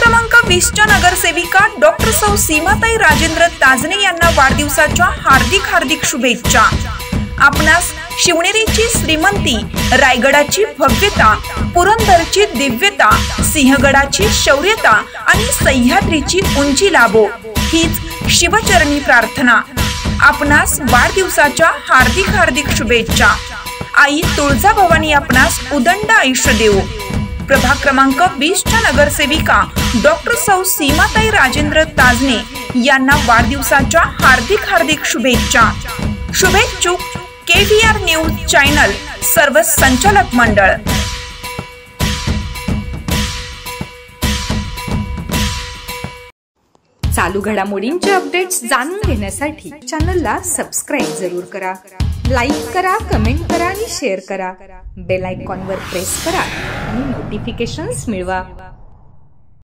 क्रमांक 20 च्या नगरसेविका डॉक्टर सौ सीमाताई राजेंद्र ताजने यांना वाढदिवसाच्या हार्दिक शुभेच्छा। आपणास शिवनेरीची श्रीमंती, रायगडाची भव्यता, पुरंदरची दिव्यता, सिंहगडाची शौर्यता आणि सह्याद्रीची उंची लाभो हीच शिवचरणी प्रार्थना। आपणास वाढदिवसाच्या हार्दिक शुभेच्छा। आई तुळजाभवानी आपणास उदंड आयुष्य देवो। प्रभाग क्रमांक 20 च्या नगरसेविका डॉक्टर सौ सीमाताई राजेंद्र ताजने यांना वाढदिवसाच्या हार्दिक शुभेच्छा। शुभेच्छुक KVR न्यूज चॅनल सर्व संचालक मंडळ। चालू घडामोडींचे अपडेट्स जाणून घेण्यासाठी चॅनलला सबस्क्राइब जरूर करा, लाईक करा, कमेंट करा आणि शेअर करा। बेल आयकॉनवर प्रेस करा आणि नोटिफिकेशन्स मिळवा।